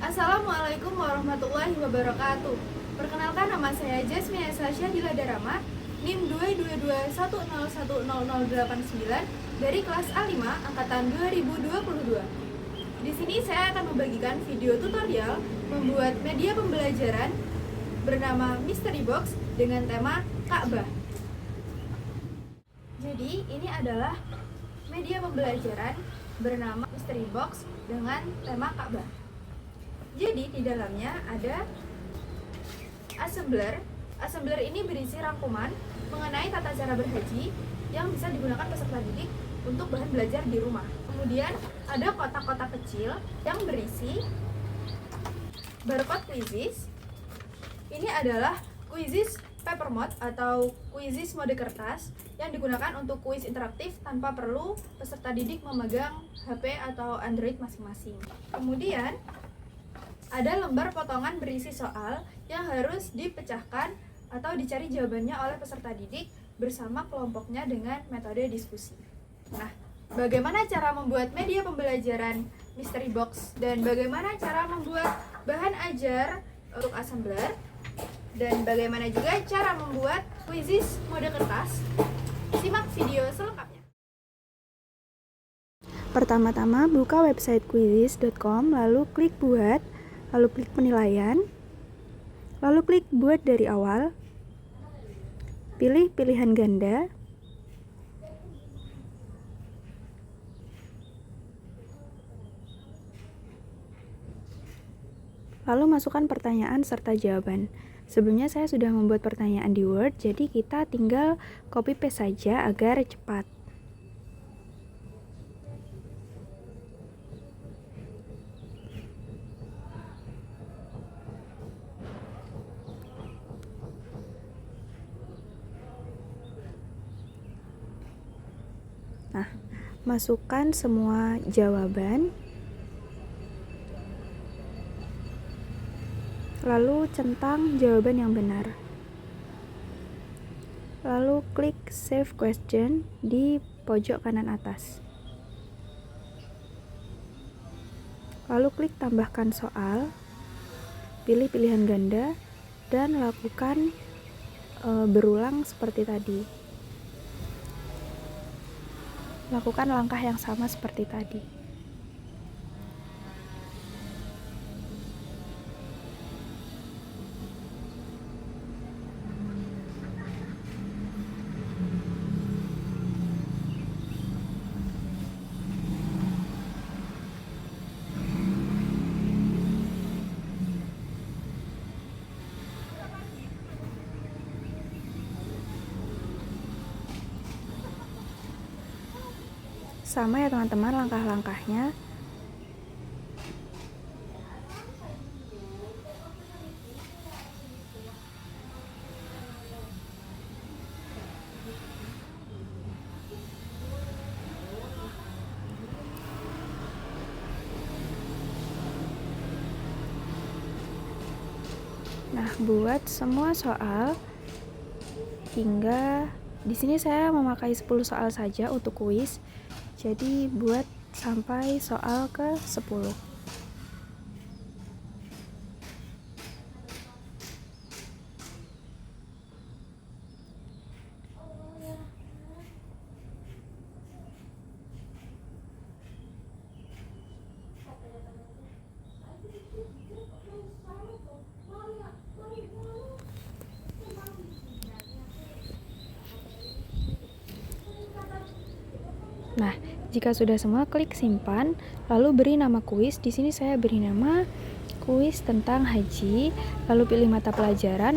Assalamualaikum warahmatullahi wabarakatuh. Perkenalkan, nama saya Jasmine Sasha Diladarama, NIM 22210100089 dari kelas A5 angkatan 2022. Di sini saya akan membagikan video tutorial membuat media pembelajaran bernama Mystery Box dengan tema Ka'bah. Jadi ini adalah media pembelajaran bernama Mystery Box dengan tema Ka'bah. Jadi di dalamnya ada assembler. Assembler ini berisi rangkuman mengenai tata cara berhaji yang bisa digunakan peserta didik untuk bahan belajar di rumah. Kemudian ada kotak-kotak kecil yang berisi barcode quizzes. Ini adalah quizzes paper mode atau quizzes mode kertas yang digunakan untuk kuis interaktif tanpa perlu peserta didik memegang HP atau Android masing-masing. Kemudian ada lembar potongan berisi soal yang harus dipecahkan atau dicari jawabannya oleh peserta didik bersama kelompoknya dengan metode diskusi. Nah, bagaimana cara membuat media pembelajaran Mystery Box dan bagaimana cara membuat bahan ajar untuk assembler dan bagaimana juga cara membuat quizzes mode kertas? Simak video selengkapnya. Pertama-tama buka website quizzes.com, lalu klik buat, lalu klik penilaian, lalu klik buat dari awal, pilih pilihan ganda, lalu masukkan pertanyaan serta jawaban. Sebelumnya saya sudah membuat pertanyaan di Word, jadi kita tinggal copy paste saja agar cepat. Nah, masukkan semua jawaban, lalu centang jawaban yang benar. Lalu klik Save Question di pojok kanan atas. Lalu klik Tambahkan soal, pilih pilihan ganda, dan lakukan berulang seperti tadi. Lakukan langkah yang sama seperti tadi. Sama ya teman-teman langkah-langkahnya. Nah, buat semua soal hingga di sini saya memakai 10 soal saja untuk kuis. Jadi buat sampai soal ke 10. Nah, jika sudah semua, klik simpan, lalu beri nama kuis. Di sini saya beri nama kuis tentang haji, lalu pilih mata pelajaran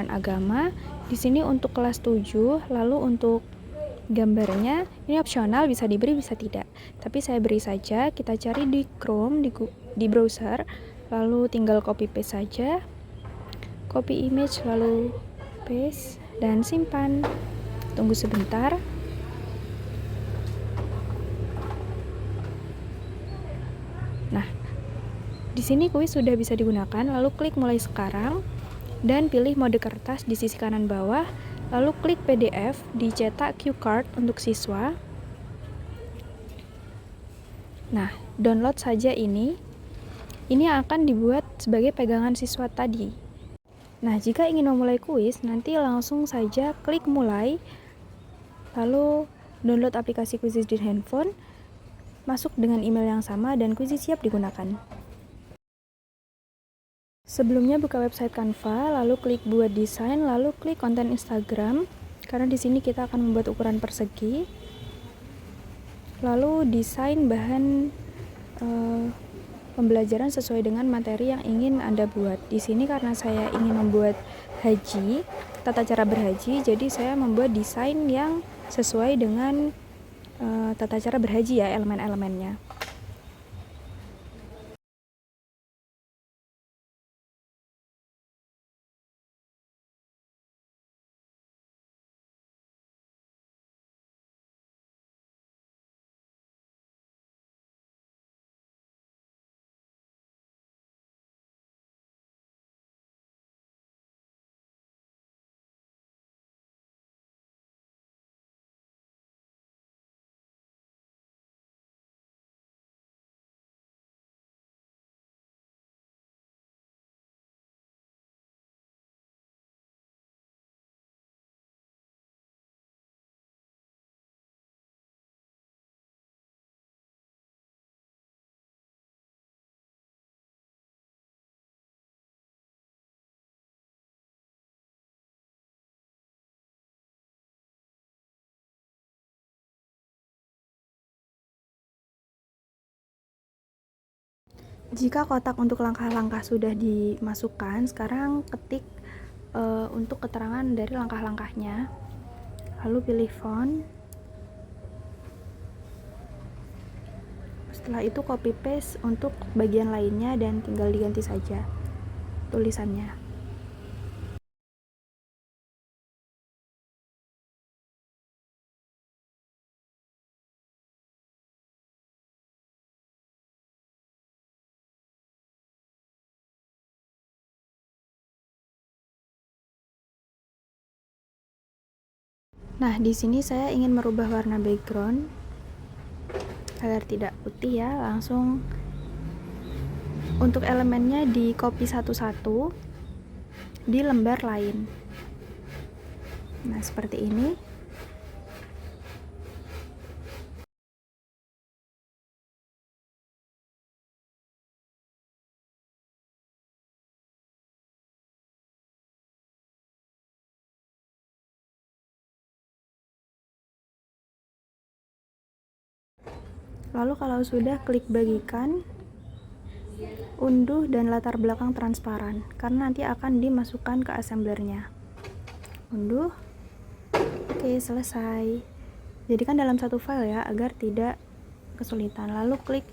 agama. Di sini untuk kelas 7, lalu untuk gambarnya ini opsional, bisa diberi bisa tidak. Tapi saya beri saja. Kita cari di Chrome di browser, lalu tinggal copy paste saja. Copy image lalu paste dan simpan. Tunggu sebentar. Nah, di sini kuis sudah bisa digunakan, lalu klik mulai sekarang dan pilih mode kertas di sisi kanan bawah, lalu klik PDF, dicetak cue card untuk siswa. Nah, download saja ini. Ini akan dibuat sebagai pegangan siswa tadi. Nah, jika ingin memulai kuis, nanti langsung saja klik mulai, lalu download aplikasi Quizizz di handphone, masuk dengan email yang sama, dan Quizizz siap digunakan. Sebelumnya buka website Canva, lalu klik buat desain, lalu klik konten Instagram, karena di sini kita akan membuat ukuran persegi. Lalu desain bahan pembelajaran sesuai dengan materi yang ingin Anda buat. Di sini karena saya ingin membuat haji, tata cara berhaji, jadi saya membuat desain yang sesuai dengan tata cara berhaji ya, elemen-elemennya. Jika kotak untuk langkah-langkah sudah dimasukkan, sekarang ketik untuk keterangan dari langkah-langkahnya, lalu pilih font. Setelah itu copy paste untuk bagian lainnya dan tinggal diganti saja tulisannya. Nah, di sini saya ingin merubah warna background agar tidak putih ya, langsung untuk elemennya di copy satu-satu di lembar lain. Nah, seperti ini. Lalu kalau sudah, klik bagikan, unduh dan latar belakang transparan, karena nanti akan dimasukkan ke assemblernya. Unduh. Oke, selesai. Jadikan dalam satu file ya, agar tidak kesulitan. Lalu klik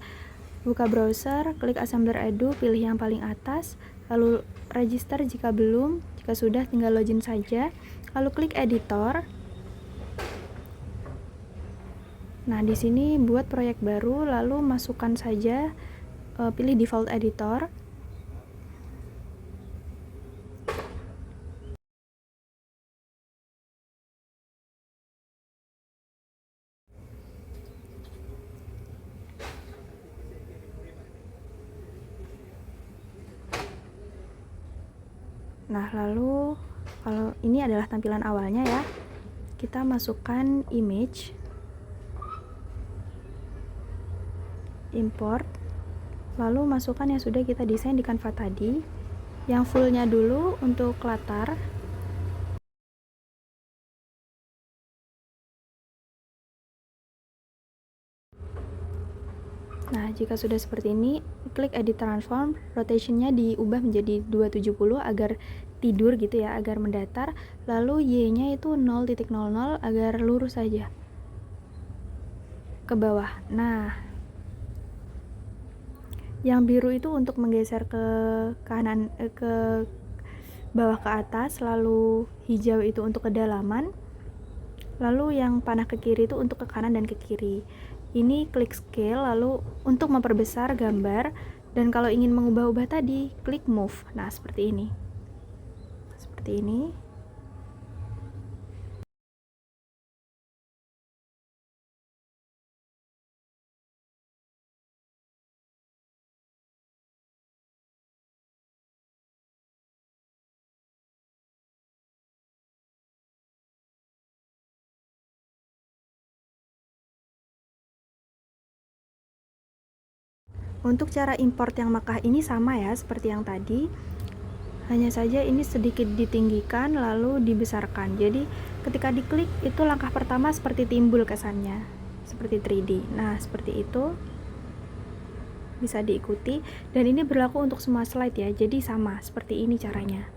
buka browser, klik Assembler Edu, pilih yang paling atas, lalu register jika belum. Jika sudah, tinggal login saja. Lalu klik editor. Nah, di sini buat proyek baru, lalu masukkan saja, pilih default editor. Nah, lalu kalau ini adalah tampilan awalnya ya, kita masukkan image, import, lalu masukkan yang sudah kita desain di Canva tadi, yang fullnya dulu untuk latar. Nah, jika sudah seperti ini, klik edit transform, rotationnya diubah menjadi 270 agar tidur gitu ya, agar mendatar, lalu Y-nya itu 0.00 agar lurus saja ke bawah. Nah, yang biru itu untuk menggeser ke kanan, ke bawah ke atas, lalu hijau itu untuk kedalaman, lalu yang panah ke kiri itu untuk ke kanan dan ke kiri. Ini klik scale, lalu untuk memperbesar gambar, dan kalau ingin mengubah-ubah tadi, klik move. Nah, seperti ini. Seperti ini. Untuk cara import yang Makkah ini sama ya seperti yang tadi, hanya saja ini sedikit ditinggikan lalu dibesarkan. Jadi ketika diklik itu langkah pertama seperti timbul kesannya seperti 3D. Nah seperti itu, bisa diikuti, dan ini berlaku untuk semua slide ya, jadi sama seperti ini caranya.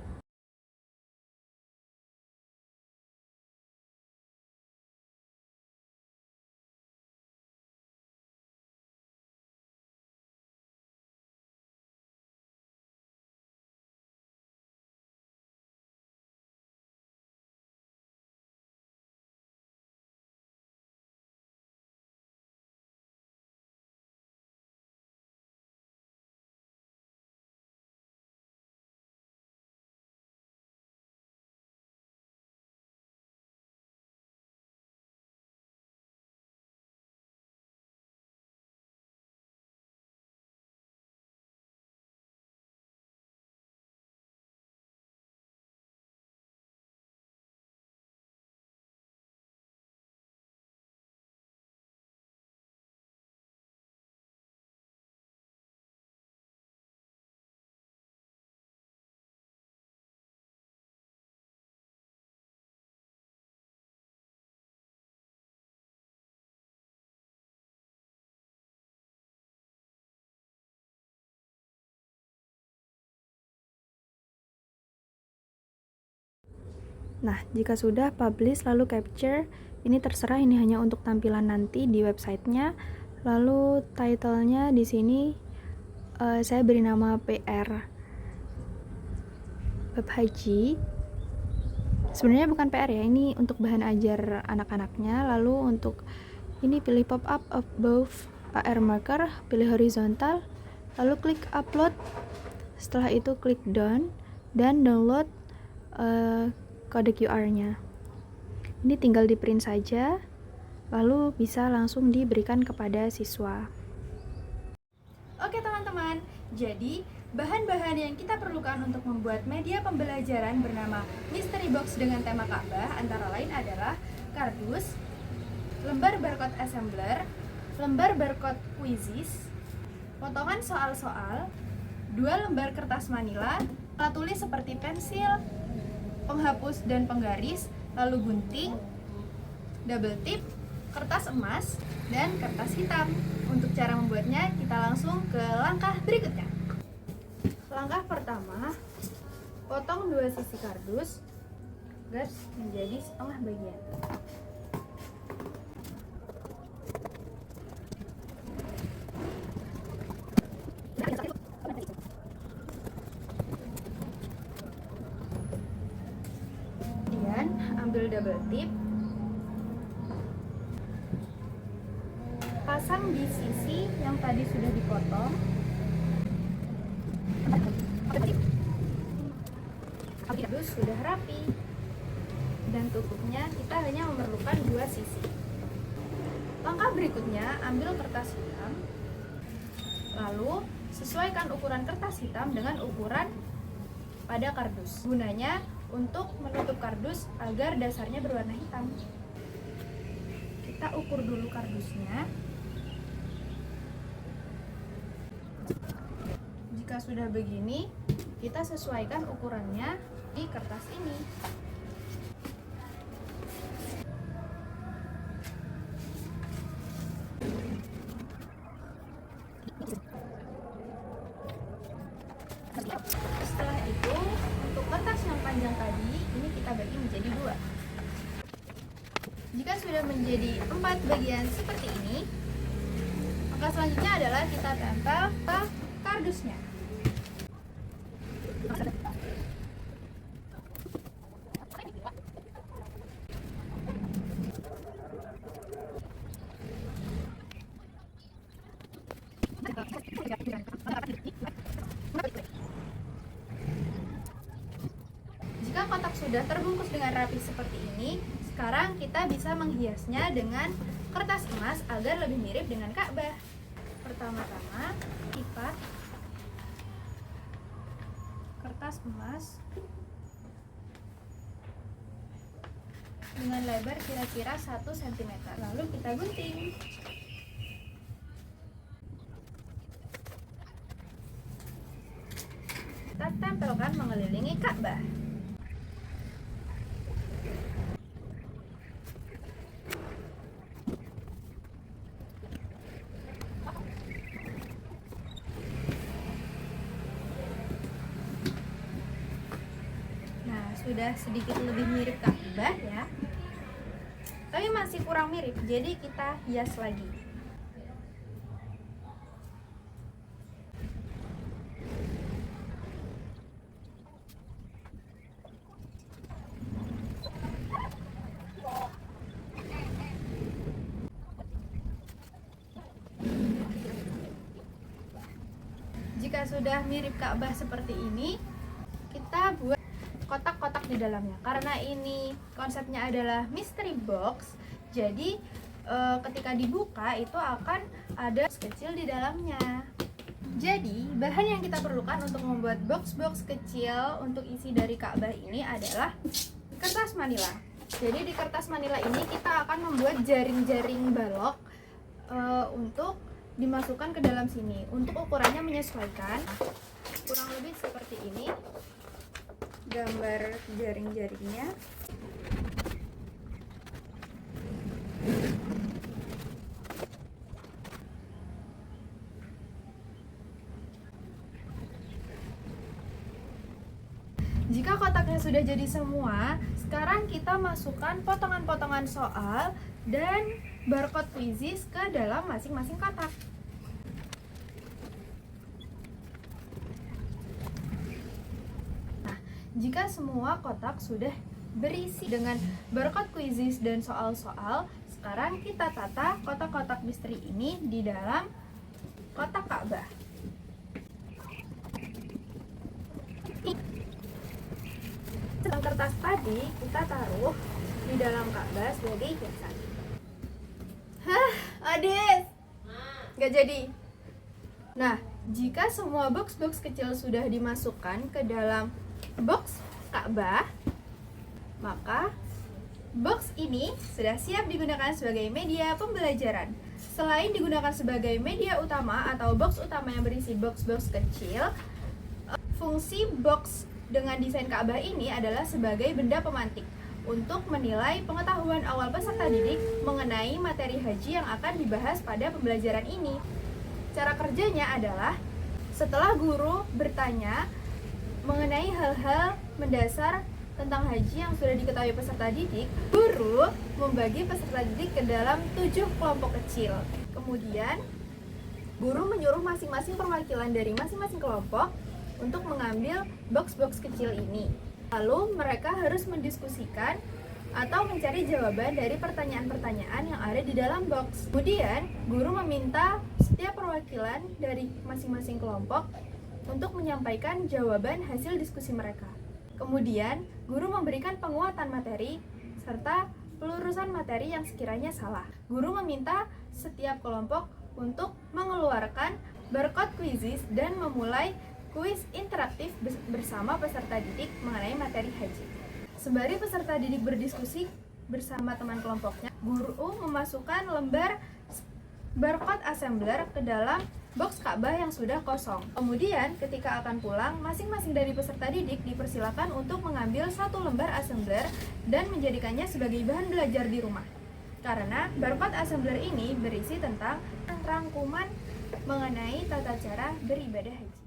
Nah, jika sudah publish lalu capture, ini terserah, ini hanya untuk tampilan nanti di websitenya. Lalu title-nya di sini saya beri nama PR Bab Haji. Sebenarnya bukan PR ya, ini untuk bahan ajar anak-anaknya. Lalu untuk ini pilih pop up above AR marker, pilih horizontal, lalu klik upload. Setelah itu klik done dan download kode QR-nya. Ini tinggal di print saja, lalu bisa langsung diberikan kepada siswa. Oke teman-teman, jadi bahan-bahan yang kita perlukan untuk membuat media pembelajaran bernama Mystery Box dengan tema Ka'bah antara lain adalah kardus, lembar barcode assembler, lembar barcode quizzes, potongan soal-soal, 2 lembar kertas manila, alat tulis seperti pensil, penghapus dan penggaris, lalu gunting, double tip, kertas emas, dan kertas hitam. Untuk cara membuatnya, kita langsung ke langkah berikutnya. Langkah pertama, potong 2 sisi kardus agar menjadi setengah bagian. Kemudian ambil double tip, pasang di sisi yang tadi sudah dipotong. Kardus sudah rapi dan tutupnya kita hanya memerlukan 2 sisi. Langkah berikutnya, ambil kertas hitam, lalu sesuaikan ukuran kertas hitam dengan ukuran pada kardus. Gunanya untuk menutup kardus agar dasarnya berwarna hitam. Kita ukur dulu kardusnya. Jika sudah begini, kita sesuaikan ukurannya di kertas ini. Setelah itu, untuk kertas yang panjang tadi, ini kita bagi menjadi 2. Jika sudah menjadi 4 bagian seperti ini, maka selanjutnya adalah kita tempel ke kardusnya. Jika kotak sudah terbungkus dengan rapi seperti ini, sekarang kita bisa menghiasnya dengan kertas emas agar lebih mirip dengan Ka'bah. Pertama-tama, lipat kertas emas dengan lebar kira-kira 1 cm. Lalu kita gunting. kita tempelkan mengelilingi Ka'bah. Nah, sudah sedikit lebih mirip Ka'bah ya. Tapi masih kurang mirip, jadi kita hias lagi. Jika sudah mirip Ka'bah seperti ini, kita buat kotak-kotak di dalamnya. Karena ini konsepnya adalah mystery box, jadi ketika dibuka itu akan ada kecil di dalamnya. Jadi bahan yang kita perlukan untuk membuat box-box kecil untuk isi dari Ka'bah ini adalah kertas manila. Jadi di kertas manila ini kita akan membuat jaring-jaring balok untuk dimasukkan ke dalam sini. Untuk ukurannya menyesuaikan, kurang lebih seperti ini gambar jaring-jaringnya. Jika kotaknya sudah jadi semua, sekarang kita masukkan potongan-potongan soal dan barcode quizzes ke dalam masing-masing kotak. Nah, jika semua kotak sudah berisi dengan barcode quizzes dan soal-soal, sekarang kita tata kotak-kotak misteri ini di dalam kotak Ka'bah. Kertas tadi kita taruh di dalam Ka'bah sebagai hiasan. Hah, Adis, nggak jadi. Nah, jika semua box-box kecil sudah dimasukkan ke dalam box Ka'bah, maka box ini sudah siap digunakan sebagai media pembelajaran. Selain digunakan sebagai media utama atau box utama yang berisi box-box kecil, fungsi box dengan desain Ka'bah ini adalah sebagai benda pemantik untuk menilai pengetahuan awal peserta didik mengenai materi haji yang akan dibahas pada pembelajaran ini. Cara kerjanya adalah setelah guru bertanya mengenai hal-hal mendasar tentang haji yang sudah diketahui peserta didik, guru membagi peserta didik ke dalam 7 kelompok kecil. Kemudian, guru menyuruh masing-masing perwakilan dari masing-masing kelompok untuk mengambil box-box kecil ini. Lalu mereka harus mendiskusikan atau mencari jawaban dari pertanyaan-pertanyaan yang ada di dalam box. Kemudian, guru meminta setiap perwakilan dari masing-masing kelompok untuk menyampaikan jawaban hasil diskusi mereka. Kemudian, guru memberikan penguatan materi serta pelurusan materi yang sekiranya salah. Guru meminta setiap kelompok untuk mengeluarkan barcode quizzes dan memulai kuis interaktif bersama peserta didik mengenai materi haji. Sembari peserta didik berdiskusi bersama teman kelompoknya, guru memasukkan lembar barcode assembler ke dalam box Ka'bah yang sudah kosong. Kemudian, ketika akan pulang, masing-masing dari peserta didik dipersilakan untuk mengambil 1 lembar assembler dan menjadikannya sebagai bahan belajar di rumah. Karena barcode assembler ini berisi tentang rangkuman mengenai tata cara beribadah haji.